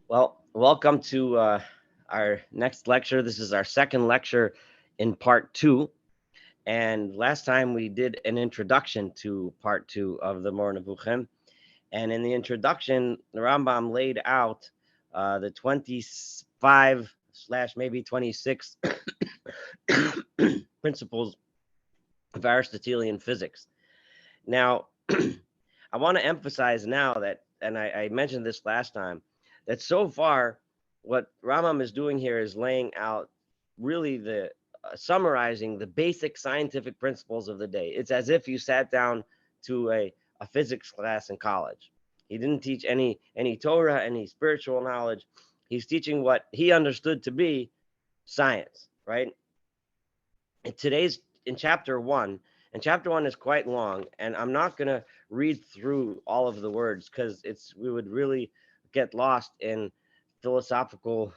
Well, welcome to our next lecture. This is our second lecture in part two. And last time we did an introduction to part two of the Moreh Nevuchim. And in the introduction, the Rambam laid out the 25 slash maybe 26 principles of Aristotelian physics. Now, I want to emphasize now that, and I mentioned this last time, that so far, what Rambam is doing here is laying out really the summarizing the basic scientific principles of the day. It's as if you sat down to a physics class in college. He didn't teach any Torah, any spiritual knowledge. He's teaching what he understood to be science, right? In chapter one, and chapter one is quite long, and I'm not going to read through all of the words because we would really get lost in philosophical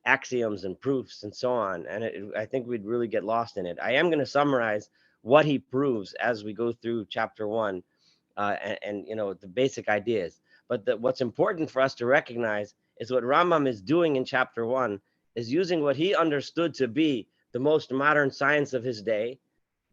axioms and proofs and so on, and I think we'd really get lost in it. I am going to summarize what he proves as we go through chapter one, and the basic ideas. But what's important for us to recognize is what Rambam is doing in chapter one is using what he understood to be the most modern science of his day,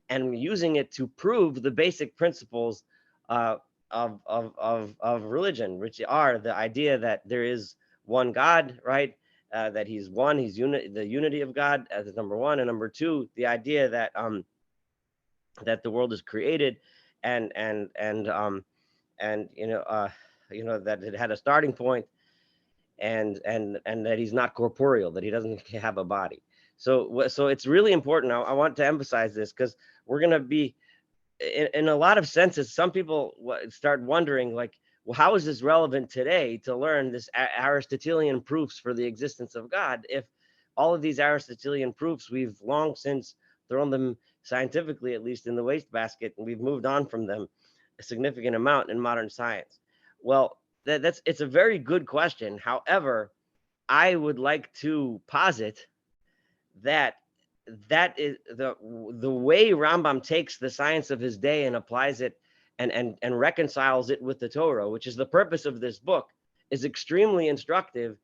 and using it to prove the basic principles uh, of religion, which are the idea that there is one God, right? That he's one, the unity of God as number one, and number two, the idea that the world is created, and that it had a starting point, and that he's not corporeal, that he doesn't have a body. So it's really important. I want to emphasize this because we're going to be in a lot of senses. Some people start wondering, like, well, how is this relevant today to learn this Aristotelian proofs for the existence of God, if all of these Aristotelian proofs we've long since thrown them, scientifically at least, in the wastebasket, and we've moved on from them a significant amount in modern science? Well, it's a very good question. However, I would like to posit that that is the way Rambam takes the science of his day and applies it, and reconciles it with the Torah, which is the purpose of this book, is extremely instructive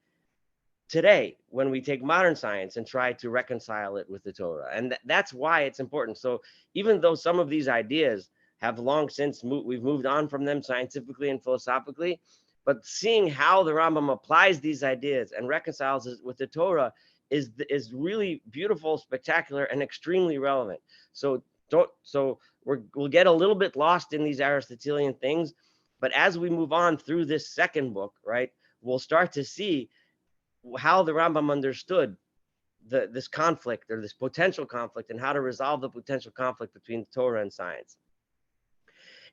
today when we take modern science and try to reconcile it with the Torah. And that's why it's important. So even though some of these ideas have long since we've moved on from them scientifically and philosophically, but seeing how the Rambam applies these ideas and reconciles it with the Torah is really beautiful, spectacular, and extremely relevant. So we'll get a little bit lost in these Aristotelian things, but as we move on through this second book, right, we'll start to see how the Rambam understood this conflict, or this potential conflict, and how to resolve the potential conflict between Torah and science.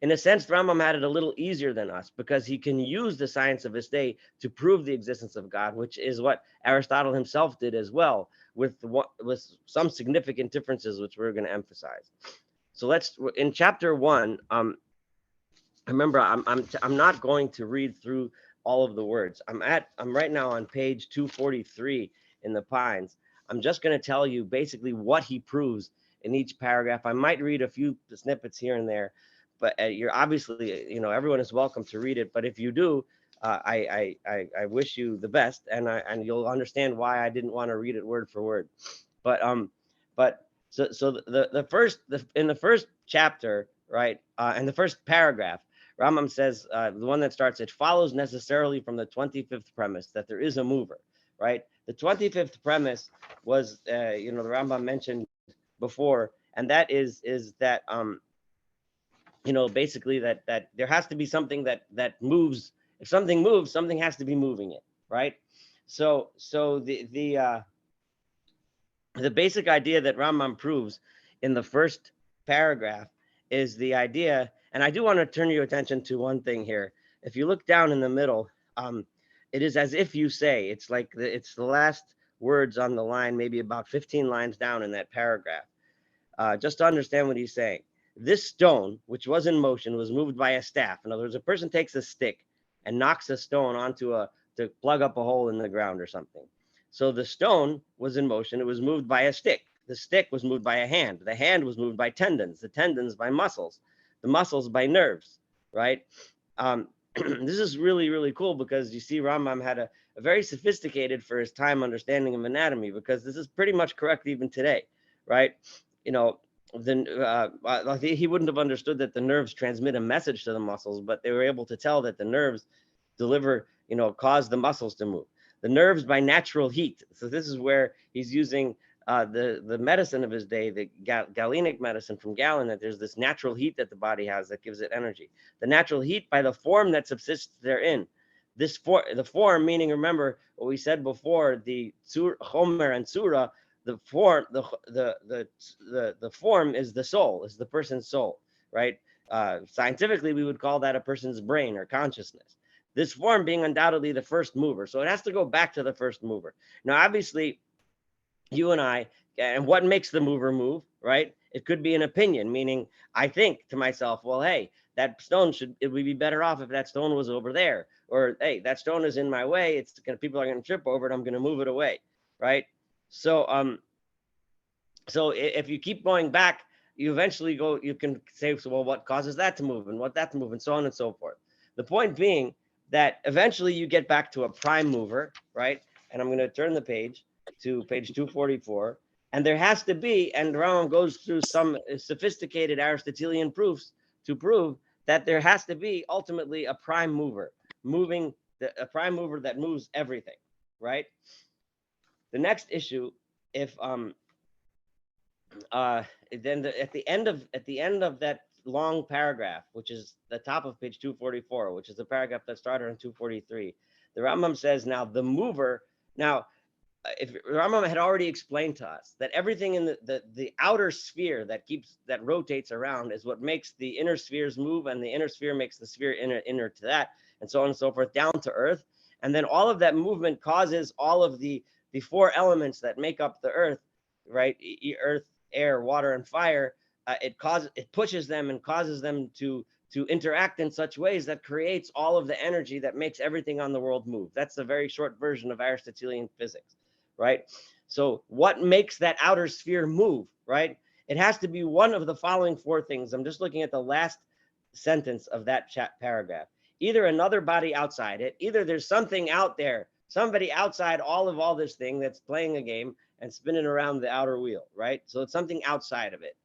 In a sense, Rambam had it a little easier than us because he can use the science of his day to prove the existence of God, which is what Aristotle himself did as well, with some significant differences, which we're going to emphasize. So in chapter one. Remember, I'm not going to read through all of the words. I'm right now on page 243 in the Pines. I'm just going to tell you basically what he proves in each paragraph. I might read a few snippets here and there, but you're obviously, everyone is welcome to read it. But if you do, I wish you the best, and you'll understand why I didn't want to read it word for word. But so in the first chapter, right, in the first paragraph, Rambam says, the one that starts, it follows necessarily from the 25th premise that there is a mover, right? The 25th premise was, the Rambam mentioned before, and that is that, basically that there has to be something that moves. If something moves, something has to be moving it, right? So the basic idea that Rambam proves in the first paragraph is the idea. And I do want to turn your attention to one thing here. If you look down in the middle, it is as if you say, it's like it's the last words on the line, maybe about 15 lines down in that paragraph. Just to understand what he's saying. This stone, which was in motion, was moved by a staff. In other words, a person takes a stick and knocks a stone to plug up a hole in the ground or something. So the stone was in motion. It was moved by a stick. The stick was moved by a hand. The hand was moved by tendons. The tendons by muscles. The muscles by nerves, right? this is really, really cool, because you see Rambam had a very sophisticated for his time understanding of anatomy, because this is pretty much correct even today, right? You know, then he wouldn't have understood that the nerves transmit a message to the muscles, but they were able to tell that the nerves deliver, cause the muscles to move. The nerves by natural heat. So this is where he's using the medicine of his day, the Galenic medicine from Galen, that there's this natural heat that the body has that gives it energy. The natural heat by the form that subsists therein. The form, meaning, remember what we said before, the Chomer and Surah, the form, the form is the soul, is the person's soul, right? Scientifically, we would call that a person's brain or consciousness. This form being undoubtedly the first mover. So it has to go back to the first mover. Now, obviously, you and I, and what makes the mover move, right? It could be an opinion, meaning I think to myself, well, hey, that stone it would be better off if that stone was over there. Or, hey, that stone is in my way. People are going to trip over it. I'm going to move it away, right? So, so if you keep going back, you eventually you can say, so, well, what causes that to move and what that to move and so on and so forth. The point being that eventually you get back to a prime mover, right? And I'm going to turn the page to page 244. And there has to be, and Rambam goes through some sophisticated Aristotelian proofs to prove that there has to be ultimately a prime mover, a prime mover that moves everything, right? The next issue, if then at the end of that long paragraph, which is the top of page 244, which is the paragraph that started on 243, the Rambam says, now the mover. Now, if Rambam had already explained to us that everything in the outer sphere that rotates around is what makes the inner spheres move, and the inner sphere makes the sphere inner to that, and so on and so forth, down to earth. And then all of that movement causes all of the four elements that make up the earth, right? Earth, air, water, and fire. It pushes them and causes them to interact in such ways that creates all of the energy that makes everything on the world move. That's a very short version of Aristotelian physics, right? So what makes that outer sphere move, right? It has to be one of the following four things. I'm just looking at the last sentence of that paragraph. Either another body outside it, either there's something out there, somebody outside all this thing that's playing a game and spinning around the outer wheel, right? So it's something outside of it,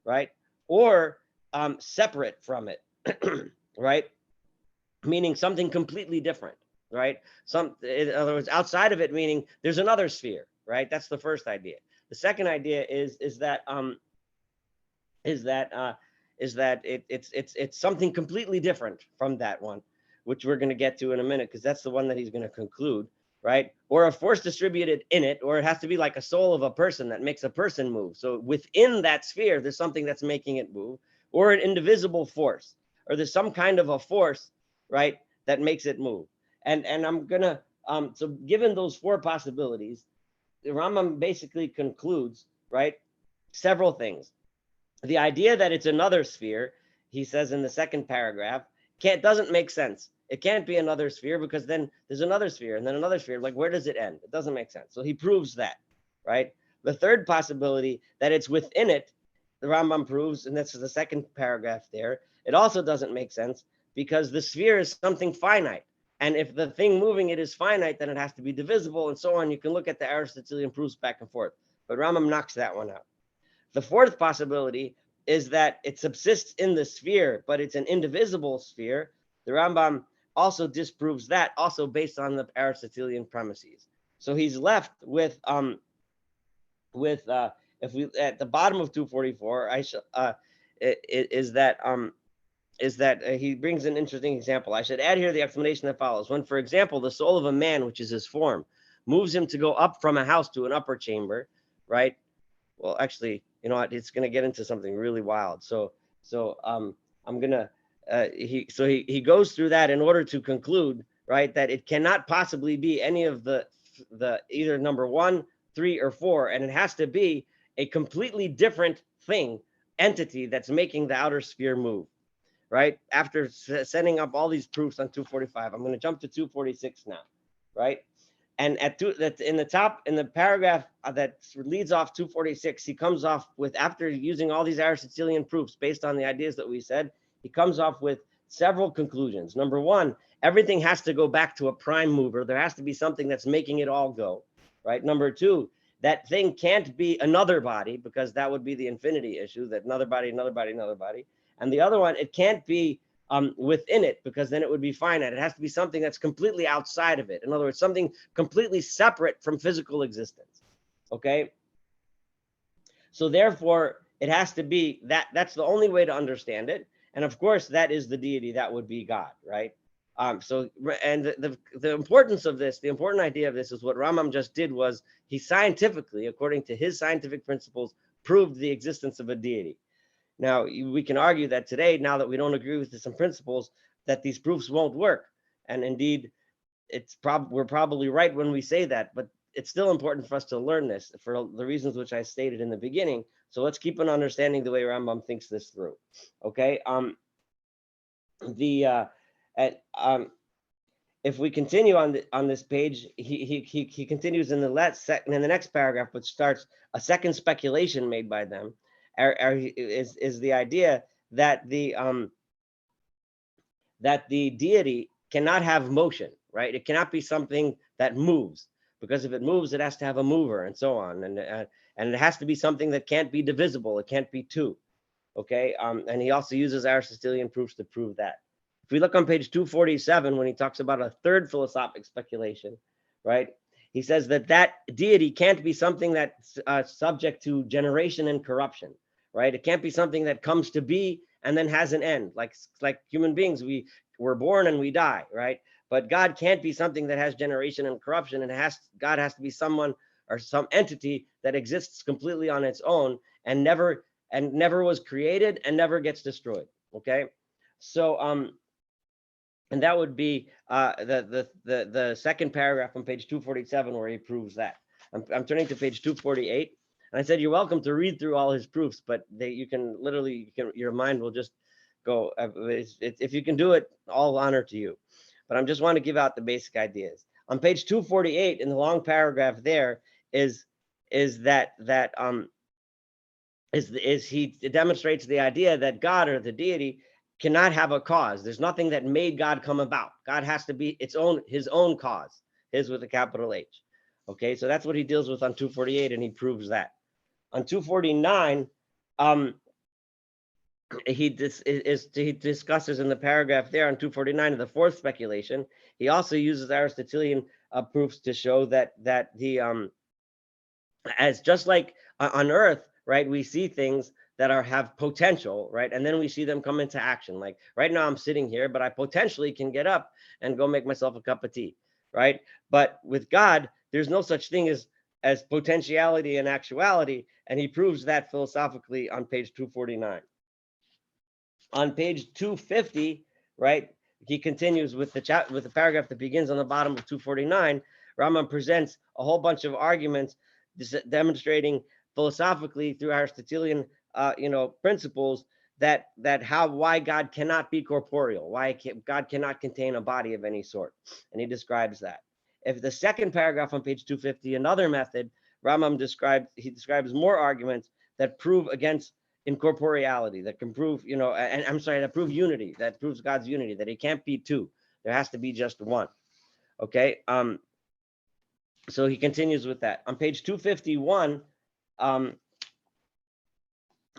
right? Or separate from it, right? Meaning something completely different, right? In other words, outside of it, meaning there's another sphere, right? That's the first idea. The second idea is that it's something completely different from that one, which we're going to get to in a minute, because that's the one that he's going to conclude, right? Or a force distributed in it, or it has to be like a soul of a person that makes a person move. So within that sphere, there's something that's making it move, or an indivisible force, or there's some kind of a force, right, that makes it move. And I'm gonna so given those four possibilities, the Rambam basically concludes, right, several things. The idea that it's another sphere, he says in the second paragraph, doesn't make sense. It can't be another sphere, because then there's another sphere and then another sphere. Like, where does it end? It doesn't make sense. So he proves that, right? The third possibility, that it's within it, the Rambam proves, and that's the second paragraph there. It also doesn't make sense, because the sphere is something finite. And if the thing moving it is finite, then it has to be divisible and so on. You can look at the Aristotelian proofs back and forth. But Rambam knocks that one out. The fourth possibility is that it subsists in the sphere, but it's an indivisible sphere. The Rambam also disproves that, also based on the Aristotelian premises. So he's left with if we at the bottom of 244, is that he brings an interesting example. I should add here the explanation that follows. When, for example, the soul of a man, which is his form, moves him to go up from a house to an upper chamber, right? Well, actually, you know what? It's going to get into something really wild. So I'm gonna he goes through that in order to conclude, right, that it cannot possibly be any of the either number 1, 3, or 4, and it has to be a completely different entity that's making the outer sphere move, right? After setting up all these proofs on 245, I'm going to jump to 246 now, right? And in the paragraph that leads off 246, he comes off with, after using all these Aristotelian proofs based on the ideas that we said, he comes off with several conclusions. Number one, everything has to go back to a prime mover. There has to be something that's making it all go, right? Number two, that thing can't be another body, because that would be the infinity issue, that another body, another body, another body. And the other one, it can't be within it, because then it would be finite. It has to be something that's completely outside of it. In other words, something completely separate from physical existence. Okay. So therefore, it has to be that. That's the only way to understand it. And of course, that is the deity. That would be God, right? So, and the importance of this, the important idea of this is what Rambam just did was he scientifically, according to his scientific principles, proved the existence of a deity. Now, we can argue that today, now that we don't agree with some principles, that these proofs won't work. And indeed, we're probably right when we say that, but it's still important for us to learn this for the reasons which I stated in the beginning. So let's keep on understanding the way Rambam thinks this through. Okay. If we continue on this page, he continues in the next paragraph, which starts a second speculation made by them, is the idea that the deity cannot have motion, right? It cannot be something that moves, because if it moves, it has to have a mover, and so on, and it has to be something that can't be divisible. It can't be two. Okay, and he also uses Aristotelian proofs to prove that. If we look on page 247, when he talks about a third philosophic speculation, right? He says that deity can't be something that's subject to generation and corruption, right? It can't be something that comes to be and then has an end. Like human beings, we're born and we die, right? But God can't be something that has generation and corruption, and God has to be someone or some entity that exists completely on its own and never was created and never gets destroyed. Okay, so and that would be the second paragraph on page 247, where he proves that. I'm turning to page 248, and I said you're welcome to read through all his proofs, but your mind will just go. If you can do it, all honor to you. But I just want to give out the basic ideas. On page 248, in the long paragraph, there is he demonstrates the idea that God, or the deity, cannot have a cause. There's nothing that made God come about. God has to be his own cause, his with a capital H. Okay, so that's what he deals with on 248, and he proves that. On 249, he discusses in the paragraph there on 249 of the fourth speculation. He also uses Aristotelian proofs to show that the as just like on Earth, right, we see things that have potential, right, and then we see them come into action. Like right now, I'm sitting here, but I potentially can get up and go make myself a cup of tea, right? But with God, there's no such thing as potentiality and actuality, and he proves that philosophically on page 249. On page 250, right, he continues with the paragraph that begins on the bottom of 249. Rambam presents a whole bunch of arguments demonstrating philosophically through Aristotelian principles why God cannot be corporeal, why God cannot contain a body of any sort, and he describes that. If the second paragraph on page 250, another method, Rambam describes more arguments that prove against incorporeality, that can prove, that prove unity, that proves God's unity, that it can't be two, there has to be just one. Okay, so he continues with that. On page 251,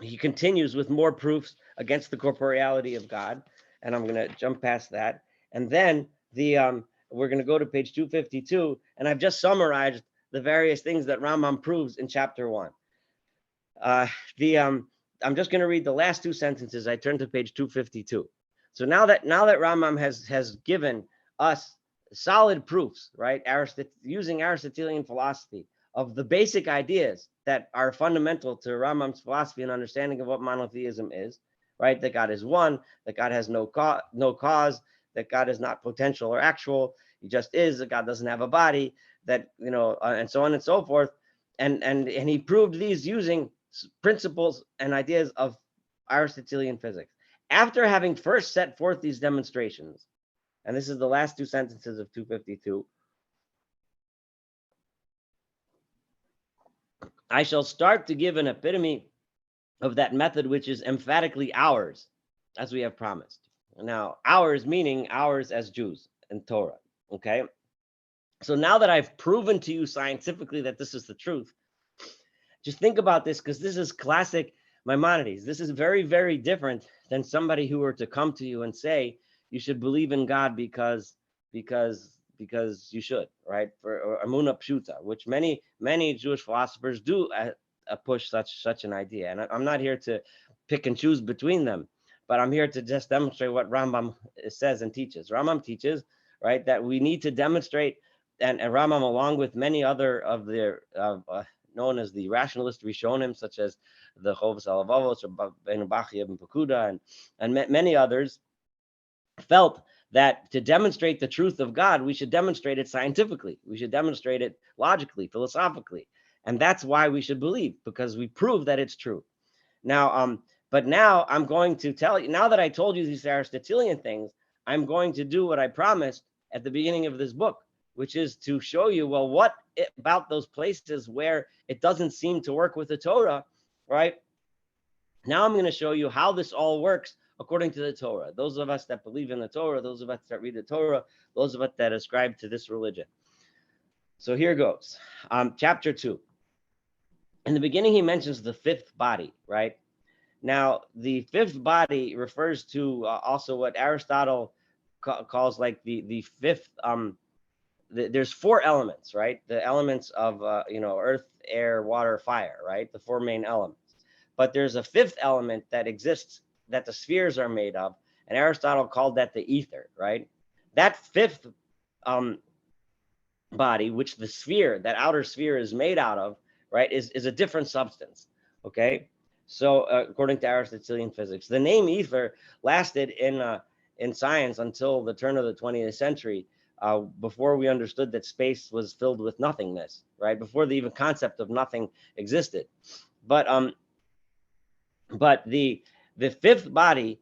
he continues with more proofs against the corporeality of God, and I'm going to jump past that. And then we're going to go to page 252, and I've just summarized the various things that Rambam proves in chapter 1. I'm just going to read the last two sentences. I turn to page 252. So now that Rambam has given us solid proofs, right, using Aristotelian philosophy of the basic ideas that are fundamental to Rambam's philosophy and understanding of what monotheism is, right? That God is one, that God has no cause, that God is not potential or actual, he just is, that God doesn't have a body, that, and so on and so forth. And he proved these using principles and ideas of Aristotelian physics. After having first set forth these demonstrations, and this is the last two sentences of 252, I shall start to give an epitome of that method which is emphatically ours, as we have promised. Now, ours meaning ours as Jews in Torah. Okay. So now that I've proven to you scientifically that this is the truth, just think about this, because this is classic Maimonides. This is very, very different than somebody who were to come to you and say you should believe in God because you should, right? For Amuna Pshuta, which many Jewish philosophers do push such an idea. And I'm not here to pick and choose between them, but I'm here to just demonstrate what Rambam says and teaches. Rambam teaches, right, that we need to demonstrate, and Rambam, along with many other of their known as the rationalist Rishonim, such as the Chovos HaLevavos or Ben Bachya ibn Pakuda and many others, felt that to demonstrate the truth of God, we should demonstrate it scientifically. We should demonstrate it logically, philosophically. And that's why we should believe, because we prove that it's true. Now, but now I'm going to tell you, now that I told you these Aristotelian things, I'm going to do what I promised at the beginning of this book, which is to show you, well, what about those places where it doesn't seem to work with the Torah, right? Now I'm going to show you how this all works according to the Torah. Those of us that believe in the Torah, those of us that read the Torah, those of us that ascribe to this religion. So here goes. Chapter 2. In the beginning, he mentions the fifth body, right? Now, the fifth body refers to also what Aristotle calls like the fifth. There's four elements, right? The elements of earth, air, water, fire, right? The four main elements. But there's a fifth element that exists that the spheres are made of, and Aristotle called that the ether, right? That fifth body, which the sphere, that outer sphere is made out of, right, is a different substance, okay? So according to Aristotelian physics, the name ether lasted in science until the turn of the 20th century, before we understood that space was filled with nothingness, right? Before the even concept of nothing existed. But the fifth body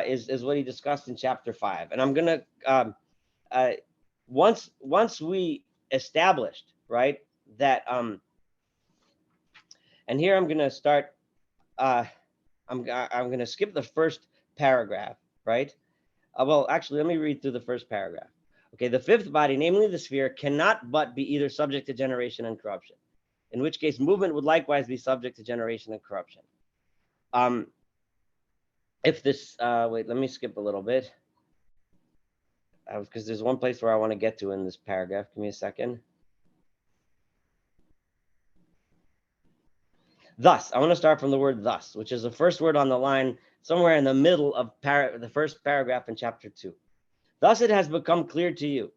is what he discussed in chapter 5, and I'm gonna once we established, right, that and here I'm gonna start. I'm gonna skip the first paragraph, right? Well, actually, let me read through the first paragraph. Okay, the fifth body, namely the sphere, cannot but be either subject to generation and corruption, in which case movement would likewise be subject to generation and corruption. If this, wait, let me skip a little bit, because there's one place where I want to get to in this paragraph. Give me a second. Thus, I want to start from the word thus, which is the first word on the line, somewhere in the middle of the first paragraph in chapter 2. Thus it has become clear to you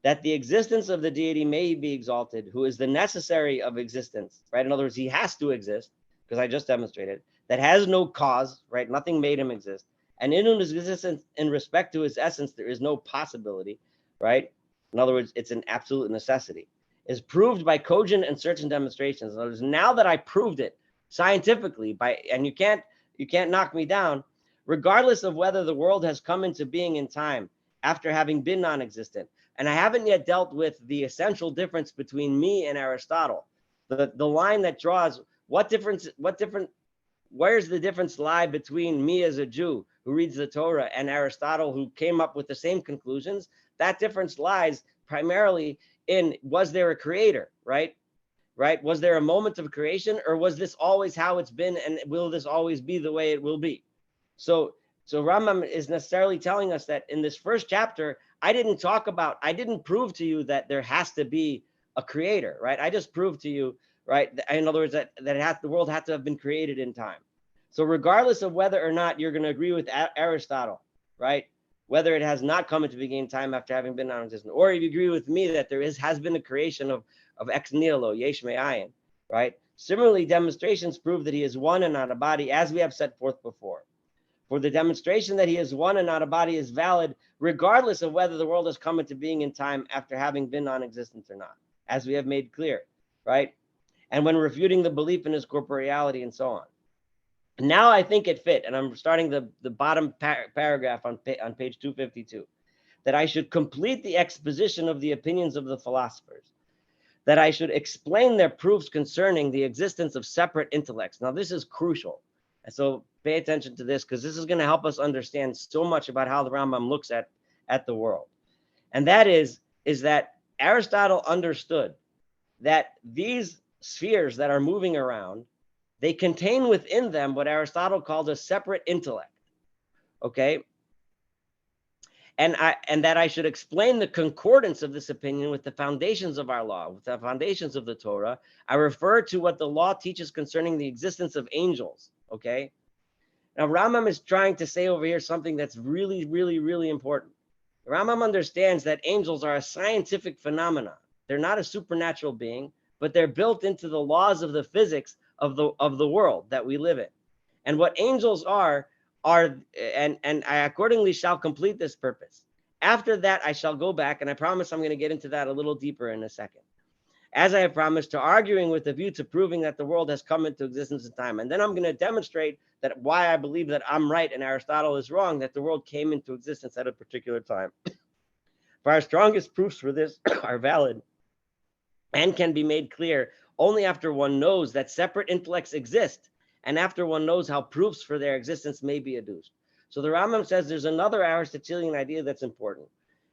that the existence of the deity may be exalted, who is the necessary of existence, right? In other words, he has to exist, because I just demonstrated, that has no cause, right? Nothing made him exist. And in his existence, in respect to his essence, there is no possibility, right? In other words, it's an absolute necessity. Is proved by cogent and certain demonstrations. In other words, now that I proved it scientifically, and you can't knock me down, regardless of whether the world has come into being in time after having been non-existent. And I haven't yet dealt with the essential difference between me and Aristotle. The line that draws where's the difference lie between me as a Jew who reads the Torah and Aristotle, who came up with the same conclusions? That difference lies primarily in, was there a creator, right? Was there a moment of creation, or was this always how it's been, and will this always be the way it will be? So Rambam is necessarily telling us that in this first chapter, I didn't prove to you that there has to be a creator, right? I just proved to you, right? In other words, that the world had to have been created in time. So regardless of whether or not you're going to agree with Aristotle, right? Whether it has not come into being time after having been non-existent, or if you agree with me that there has been a creation of ex nihilo, yesh me'ayin, right? Similarly, demonstrations prove that he is one and not a body, as we have set forth before. For the demonstration that he is one and not a body is valid, regardless of whether the world has come into being in time after having been non-existent or not, as we have made clear, right? And when refuting the belief in his corporeality and so on. Now I think it fit, and I'm starting the bottom paragraph on page 252, that I should complete the exposition of the opinions of the philosophers, that I should explain their proofs concerning the existence of separate intellects. Now this is crucial. And so pay attention to this, because this is going to help us understand so much about how the Rambam looks at the world. And that is that Aristotle understood that these spheres that are moving around, they contain within them what Aristotle calls a separate intellect. Okay. And that I should explain the concordance of this opinion with the foundations of our law, with the foundations of the Torah. I refer to what the law teaches concerning the existence of angels. Okay. Now, Rambam is trying to say over here something that's really, really, really important. Rambam understands that angels are a scientific phenomenon. They're not a supernatural being, but they're built into the laws of the physics of the world that we live in. And what angels are, and I accordingly shall complete this purpose. After that, I shall go back, and I promise I'm going to get into that a little deeper in a second. As I have promised, to arguing with a view to proving that the world has come into existence in time. And then I'm going to demonstrate that why I believe that I'm right and Aristotle is wrong, that the world came into existence at a particular time. For our strongest proofs for this are valid and can be made clear only after one knows that separate intellects exist, and after one knows how proofs for their existence may be adduced. So the Rambam says there's another Aristotelian idea that's important.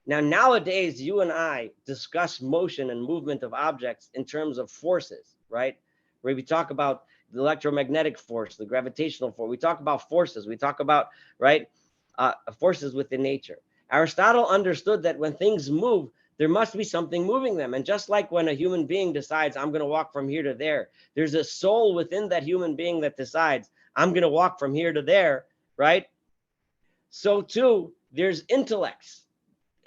Now, nowadays, you and I discuss motion and movement of objects in terms of forces, right? Where we talk about the electromagnetic force, the gravitational force. We talk about forces. We talk about, right, forces within nature. Aristotle understood that when things move, there must be something moving them. And just like when a human being decides, I'm going to walk from here to there, there's a soul within that human being that decides, I'm going to walk from here to there, right? So too, there's intellects.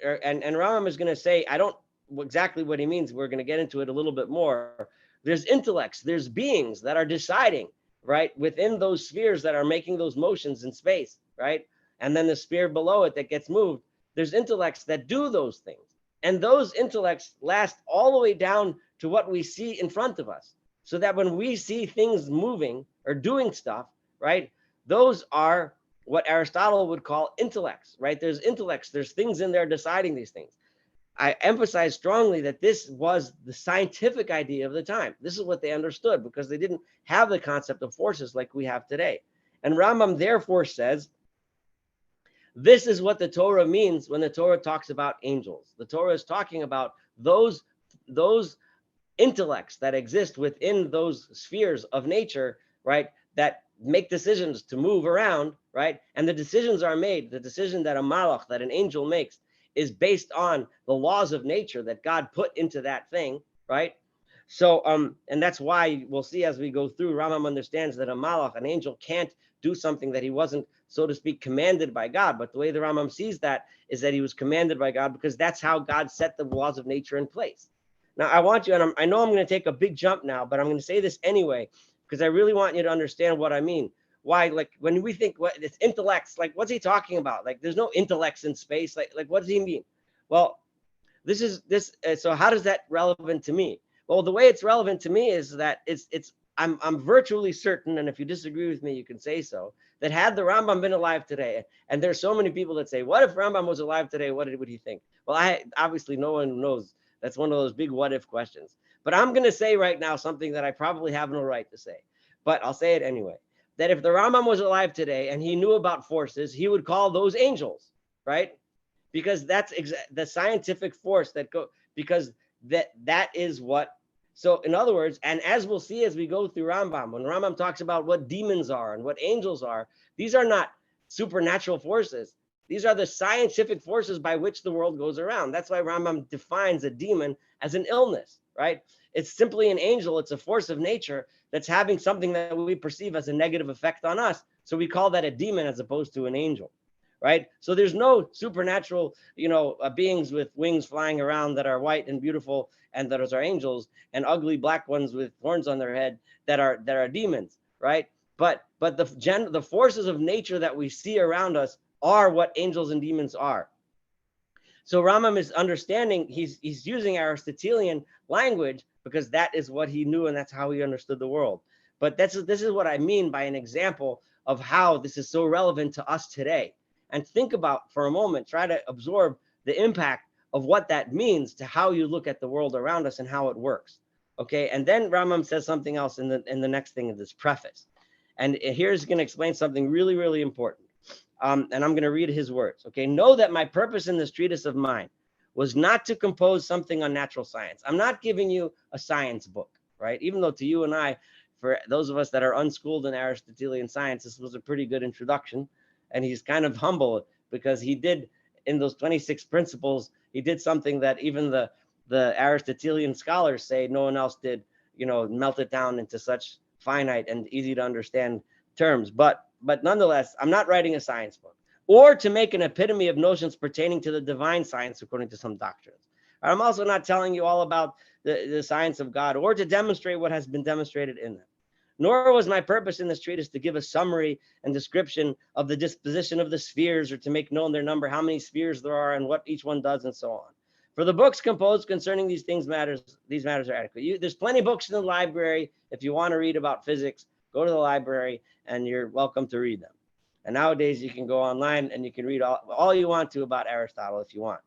And Rambam is going to say, I don't exactly what he means. We're going to get into it a little bit more. There's intellects, there's beings that are deciding, right, within those spheres that are making those motions in space, right? And then the sphere below it that gets moved, there's intellects that do those things. And those intellects last all the way down to what we see in front of us. So that when we see things moving or doing stuff, right, those are what Aristotle would call intellects, right? There's intellects, there's things in there deciding these things. I emphasize strongly that this was the scientific idea of the time. This is what they understood, because they didn't have the concept of forces like we have today. And Rambam therefore says, this is what the Torah means when the Torah talks about angels. The Torah is talking about those intellects that exist within those spheres of nature, right, that make decisions to move around, right? And the decisions are made, the decision that a malach, that an angel makes, is based on the laws of nature that God put into that thing, right? So, and that's why we'll see as we go through, Rambam understands that a malach, an angel, can't do something that he wasn't, so to speak, commanded by God. But the way the Rambam sees that is that he was commanded by God, because that's how God set the laws of nature in place. Now, I want you, and I know I'm going to take a big jump now, but I'm going to say this anyway, because I really want you to understand what I mean. Why, like, when we think what it's intellects, like, what's he talking about? Like, there's no intellects in space. Like what does he mean? Well, this is this. So how does that relevant to me? Well, the way it's relevant to me is that I'm virtually certain, and if you disagree with me, you can say so, that had the Rambam been alive today, and there's so many people that say, what if Rambam was alive today? What would he think? Well, I obviously no one knows. That's one of those big what if questions. But I'm going to say right now something that I probably have no right to say, but I'll say it anyway. That if the Rambam was alive today and he knew about forces, he would call those angels, right? Because that's the scientific force that because that is what. So in other words, and as we'll see as we go through Rambam, when Rambam talks about what demons are and what angels are, these are not supernatural forces. These are the scientific forces by which the world goes around. That's why Rambam defines a demon as an illness, right? It's simply an angel. It's a force of nature that's having something that we perceive as a negative effect on us. So we call that a demon as opposed to an angel, right? So there's no supernatural, beings with wings flying around that are white and beautiful, and those are angels, and ugly black ones with horns on their head that are demons, right? But the forces of nature that we see around us are what angels and demons are. So Rambam is understanding, he's using Aristotelian language because that is what he knew and that's how he understood the world. But this is what I mean by an example of how this is so relevant to us today. And think about for a moment, try to absorb the impact of what that means to how you look at the world around us and how it works. Okay, and then Rambam says something else in the next thing of this preface. And here's going to explain something really, really important. And I'm going to read his words. Okay, know that my purpose in this treatise of mine was not to compose something on natural science. I'm not giving you a science book, right? Even though to you and I, for those of us that are unschooled in Aristotelian science, this was a pretty good introduction. And he's kind of humble because he did, in those 26 principles, he did something that even the Aristotelian scholars say no one else did, melt it down into such finite and easy to understand terms. But nonetheless, I'm not writing a science book, or to make an epitome of notions pertaining to the divine science according to some doctrines. I'm also not telling you all about the science of God, or to demonstrate what has been demonstrated in them. Nor was my purpose in this treatise to give a summary and description of the disposition of the spheres, or to make known their number, how many spheres there are, and what each one does, and so on. For the books composed concerning these matters are adequate. There's plenty of books in the library. If you want to read about physics, go to the library, and you're welcome to read them. And nowadays, you can go online and you can read all you want to about Aristotle if you want.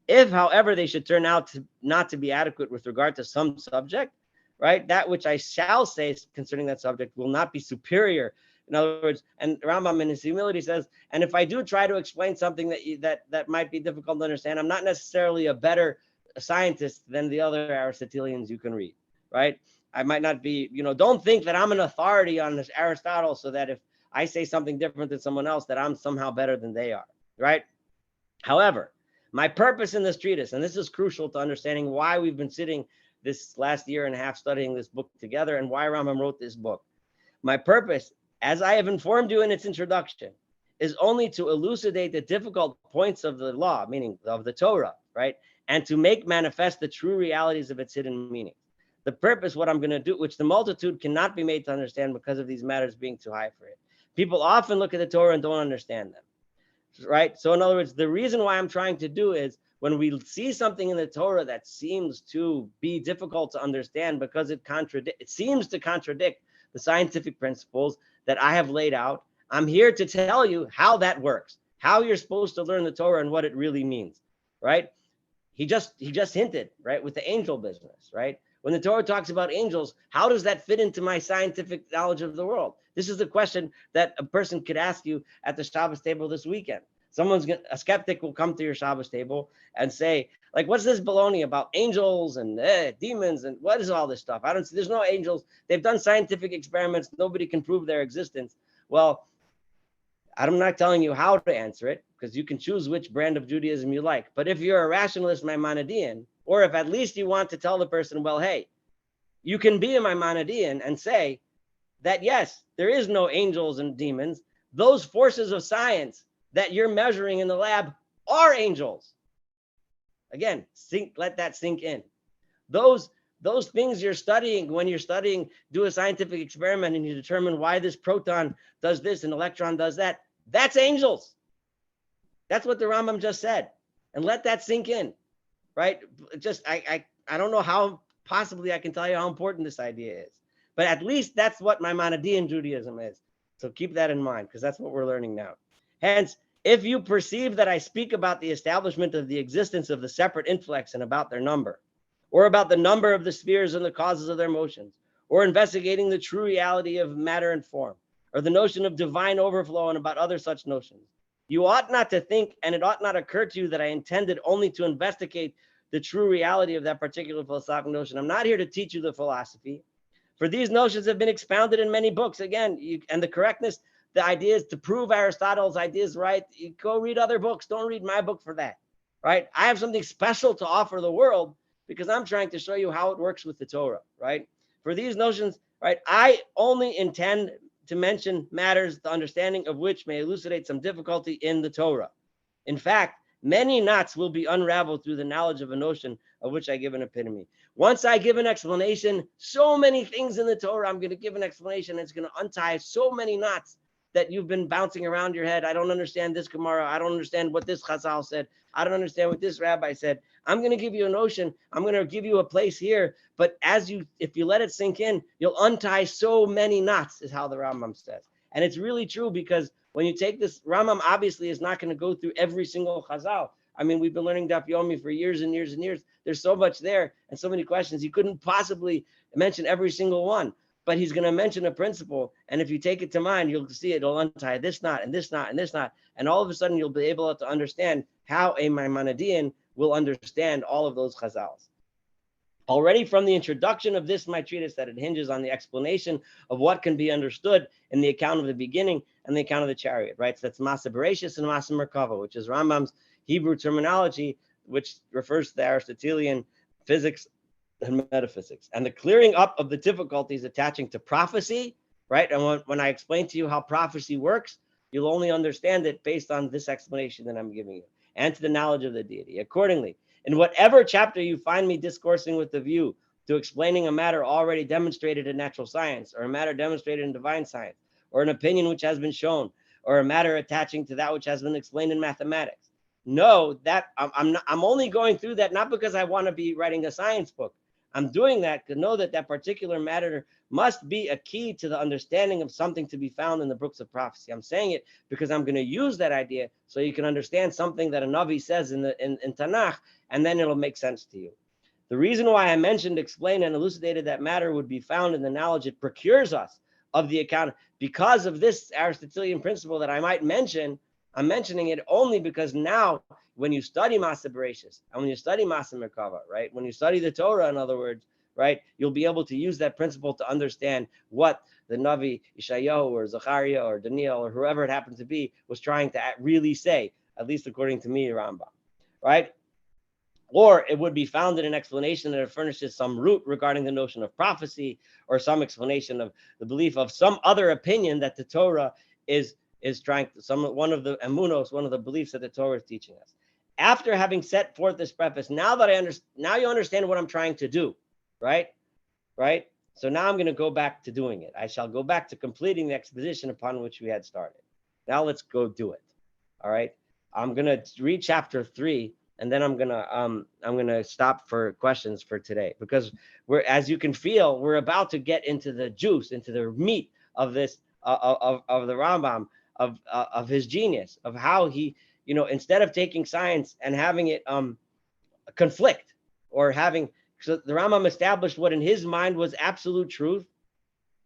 If, however, they should turn out not to be adequate with regard to some subject, right, that which I shall say concerning that subject will not be superior. In other words, and Rambam in his humility says, and if I do try to explain something that might be difficult to understand, I'm not necessarily a better scientist than the other Aristotelians you can read, right? I might not be, don't think that I'm an authority on this Aristotle so that if I say something different than someone else, that I'm somehow better than they are, right? However, my purpose in this treatise, and this is crucial to understanding why we've been sitting this last year and a half studying this book together and why Rambam wrote this book. My purpose, as I have informed you in its introduction, is only to elucidate the difficult points of the law, meaning of the Torah, right? And to make manifest the true realities of its hidden meaning. The purpose, what I'm going to do, which the multitude cannot be made to understand because of these matters being too high for it. People often look at the Torah and don't understand them, right? So in other words, the reason why I'm trying to do is when we see something in the Torah that seems to be difficult to understand because it seems to contradict the scientific principles that I have laid out, I'm here to tell you how that works, how you're supposed to learn the Torah and what it really means, right? He just hinted, right, with the angel business, right? When the Torah talks about angels, how does that fit into my scientific knowledge of the world? This is the question that a person could ask you at the Shabbos table this weekend. A skeptic will come to your Shabbos table and say, like, what's this baloney about angels and demons and what is all this stuff? There's no angels. They've done scientific experiments. Nobody can prove their existence. Well, I'm not telling you how to answer it because you can choose which brand of Judaism you like. But if you're a rationalist Maimonidean, or if at least you want to tell the person, well, hey, you can be a Maimonidean and say that, yes, there is no angels and demons. Those forces of science that you're measuring in the lab are angels. Again, let that sink in. Those things you're studying, when you're studying, do a scientific experiment and you determine why this proton does this and electron does that, that's angels. That's what the Rambam just said. And let that sink in, right? I don't know how possibly I can tell you how important this idea is, but at least that's what Maimonidean Judaism is. So keep that in mind because that's what we're learning now. Hence, if you perceive that I speak about the establishment of the existence of the separate intellects and about their number, or about the number of the spheres and the causes of their motions, or investigating the true reality of matter and form, or the notion of divine overflow and about other such notions, you ought not to think, and it ought not occur to you that I intended only to investigate the true reality of that particular philosophical notion. I'm not here to teach you the philosophy, for these notions have been expounded in many books. Again, and the correctness, the idea is to prove Aristotle's ideas right. You go read other books. Don't read my book for that, right? I have something special to offer the world because I'm trying to show you how it works with the Torah, right? For these notions, right, I only intend to mention matters, the understanding of which may elucidate some difficulty in the Torah. In fact, many knots will be unraveled through the knowledge of a notion of which I give an epitome. Once I give an explanation, so many things in the Torah, I'm going to give an explanation. It's going to untie so many knots that you've been bouncing around your head. I don't understand this Gemara. I don't understand what this Chazal said. I don't understand what this rabbi said. I'm going to give you a notion. I'm going to give you a place here. But if you let it sink in, you'll untie so many knots, is how the Rambam says. And it's really true because when you take this, Rambam obviously is not going to go through every single Chazal. I mean, we've been learning Daf Yomi for years and years and years. There's so much there and so many questions. He couldn't possibly mention every single one. but he's going to mention a principle. And if you take it to mind, you'll see it'll untie this knot and this knot and this knot. And all of a sudden, you'll be able to understand how a Maimonidean will understand all of those chazals. Already from the introduction of this, my treatise, that it hinges on the explanation of what can be understood in the account of the beginning and the account of the chariot, right? So that's Masa Bereshis and Masa Merkava, which is Rambam's Hebrew terminology, which refers to the Aristotelian physics and metaphysics, and the clearing up of the difficulties attaching to prophecy, right? And when I explain to you how prophecy works, you'll only understand it based on this explanation that I'm giving you, and to the knowledge of the deity. Accordingly, in whatever chapter you find me discoursing with the view to explaining a matter already demonstrated in natural science, or a matter demonstrated in divine science, or an opinion which has been shown, or a matter attaching to that which has been explained in mathematics, know that I'm only going through that not because I want to be writing a science book. I'm doing that to know that that particular matter must be a key to the understanding of something to be found in the books of prophecy. I'm saying it because I'm going to use that idea so you can understand something that a Navi says in Tanakh, and then it'll make sense to you. The reason why I mentioned, explained, and elucidated that matter would be found in the knowledge it procures us of the account. Because of this Aristotelian principle that I might mention, I'm mentioning it only because now, when you study Masa Bereshis and when you study Masa Merkava, right, when you study the Torah, in other words, right, you'll be able to use that principle to understand what the Navi Ishayahu or Zechariah or Daniel or whoever it happened to be was trying to really say, at least according to me, Rambam, right? Or it would be found in an explanation that it furnishes some root regarding the notion of prophecy, or some explanation of the belief of some other opinion that the Torah is trying to, one of the emunos, one of the beliefs that the Torah is teaching us. After having set forth this preface, now you understand what I'm trying to do, right? Right? So now I'm going to go back to doing it. I shall go back to completing the exposition upon which we had started. Now let's go do it. All right. I'm going to read chapter 3, and then I'm going to stop for questions for today, because as you can feel, we're about to get into the juice, into the meat of this, of the Rambam, of his genius, of how he, instead of taking science and having it conflict, or having, so the Rambam established what in his mind was absolute truth,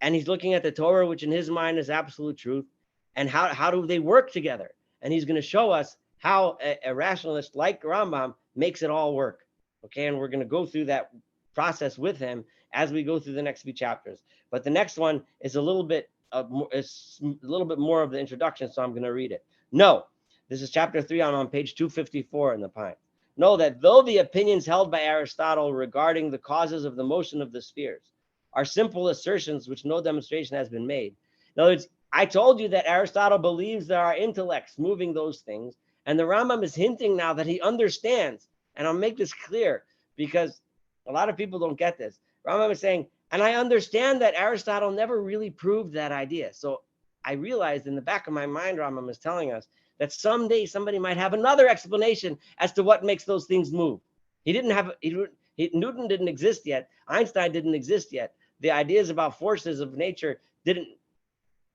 and he's looking at the Torah, which in his mind is absolute truth, and how do they work together? And he's going to show us how a rationalist like Rambam makes it all work. Okay, and we're going to go through that process with him as we go through the next few chapters. But the next one is a little bit more of the introduction, so I'm going to read it. No, this is chapter 3. I'm on page 254 in the Pine. Know that though the opinions held by Aristotle regarding the causes of the motion of the spheres are simple assertions which no demonstration has been made. In other words, I told you that Aristotle believes there are intellects moving those things, and the Rambam is hinting now that he understands, and I'll make this clear because a lot of people don't get this. Rambam is saying, and I understand that Aristotle never really proved that idea. So I realized in the back of my mind, Rambam is telling us that someday somebody might have another explanation as to what makes those things move. Newton didn't exist yet. Einstein didn't exist yet. The ideas about forces of nature didn't,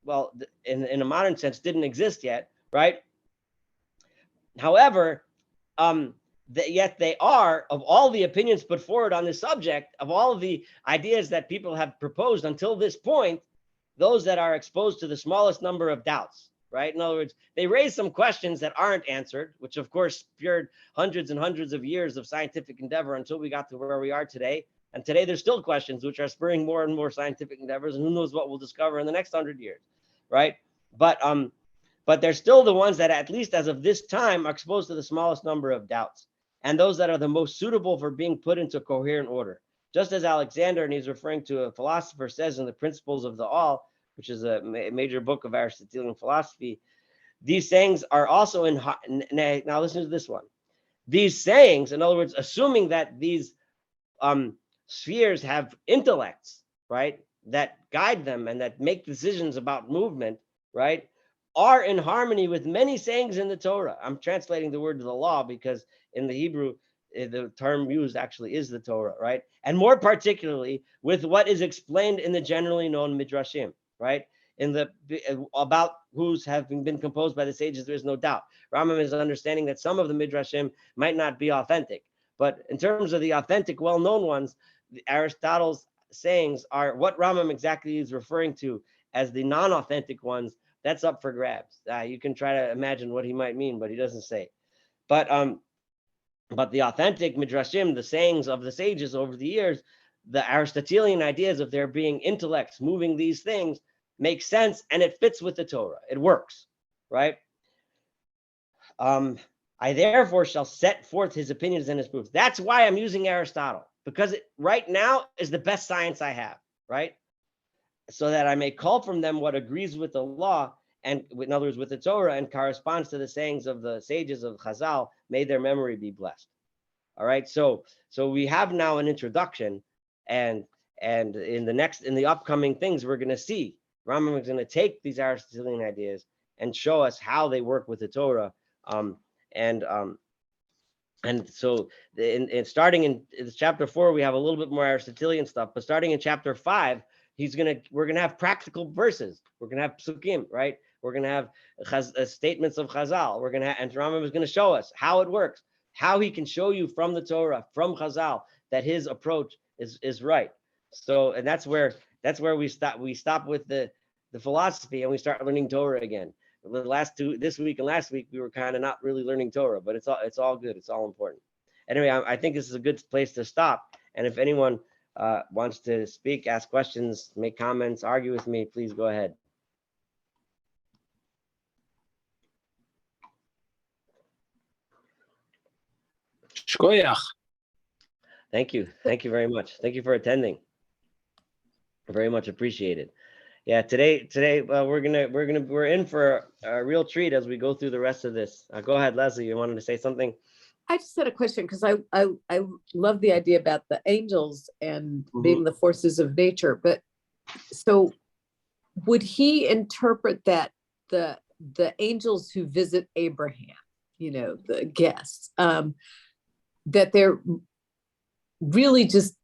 well, in a modern sense, didn't exist yet, right? However, yet they are, of all the opinions put forward on this subject, of all of the ideas that people have proposed until this point, those that are exposed to the smallest number of doubts, right? In other words, they raise some questions that aren't answered, which of course spurred hundreds and hundreds of years of scientific endeavor until we got to where we are today. And today there's still questions which are spurring more and more scientific endeavors, and who knows what we'll discover in the next 100 years, right? But they're still the ones that, at least as of this time, are exposed to the smallest number of doubts, and those that are the most suitable for being put into coherent order. Just as Alexander, and he's referring to a philosopher, says in the Principles of the All, which is a major book of Aristotelian philosophy, these sayings are also now listen to this one. These sayings, in other words, assuming that these spheres have intellects, right, that guide them and that make decisions about movement, right, are in harmony with many sayings in the Torah. I'm translating the word to the law because in the Hebrew, the term used actually is the Torah, right? And more particularly with what is explained in the generally known midrashim, right? About whose having been composed by the sages, there is no doubt. Rambam is understanding that some of the midrashim might not be authentic, but in terms of the authentic, well-known ones, Aristotle's sayings are what Rambam exactly is referring to as the non-authentic ones. That's up for grabs. You can try to imagine what he might mean, but he doesn't say. But the authentic midrashim, the sayings of the sages over the years, the Aristotelian ideas of there being intellects moving these things makes sense, and it fits with the Torah. It works, right? I therefore shall set forth his opinions and his proofs. That's why I'm using Aristotle, because it right now is the best science I have, right? So that I may call from them what agrees with the law, and in other words, with the Torah, and corresponds to the sayings of the sages of Chazal. May their memory be blessed. All right, so we have now an introduction, and in the upcoming things, we're going to see Rambam is going to take these Aristotelian ideas and show us how they work with the Torah. And so starting in chapter 4, we have a little bit more Aristotelian stuff, but starting in chapter 5, we're gonna have practical verses. We're gonna have psukim, right? We're gonna have statements of Chazal. And Rambam is gonna show us how it works, how he can show you from the Torah, from Chazal, that his approach is right. So, and that's where we stop. We stop with the philosophy and we start learning Torah again. This week and last week, we were kind of not really learning Torah, but it's all good. It's all important. Anyway, I think this is a good place to stop. And if anyone wants to speak, ask questions, make comments, argue with me, please go ahead. Shkoyach. Thank you. Thank you very much. Thank you for attending. Very much appreciated. Yeah, today we're in for a real treat as we go through the rest of this. Go ahead, Leslie. You wanted to say something? I just had a question because I love the idea about the angels and being the forces of nature. But so would he interpret that the angels who visit Abraham, the guests, that they're really just,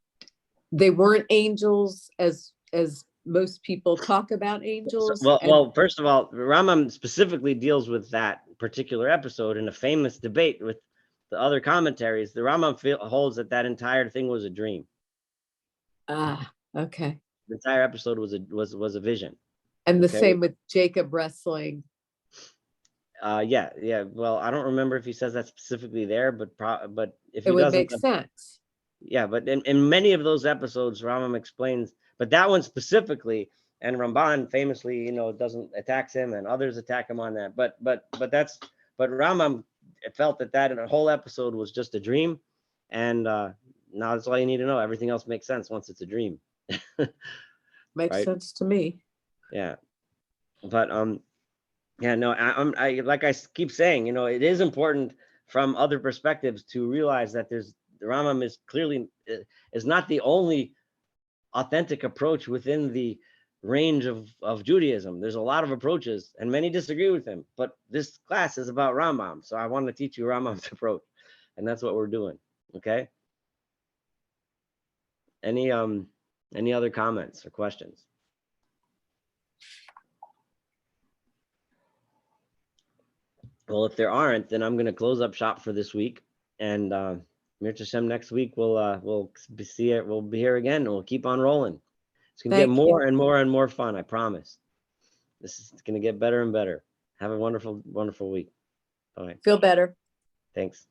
they weren't angels as most people talk about angels? Well, first of all, Rambam specifically deals with that particular episode in a famous debate with the other commentaries. The Rambam holds that entire thing was a dream. Okay. The entire episode was a vision. And the same with Jacob wrestling. Yeah. Well, I don't remember if he says that specifically there, but if it would make sense. Yeah, but in many of those episodes, Rambam explains, but that one specifically, and Ramban famously, doesn't attacks him, and others attack him on that. But Rambam felt that whole episode was just a dream, and now that's all you need to know. Everything else makes sense once it's a dream. Makes sense to me. Yeah, but yeah, no, I like I keep saying, it is important from other perspectives to realize that the Rambam is clearly is not the only authentic approach within the range of Judaism. There's a lot of approaches, and many disagree with him. But this class is about Rambam, so I want to teach you Rambam's approach, and that's what we're doing. Okay. Any other comments or questions? Well, if there aren't, then I'm going to close up shop for this week, and Mir Hashem, next week we'll see it. We'll be here again, and we'll keep on rolling. It's going to get more and more and more fun. I promise. This is going to get better and better. Have a wonderful, wonderful week. Bye. Feel better. Thanks.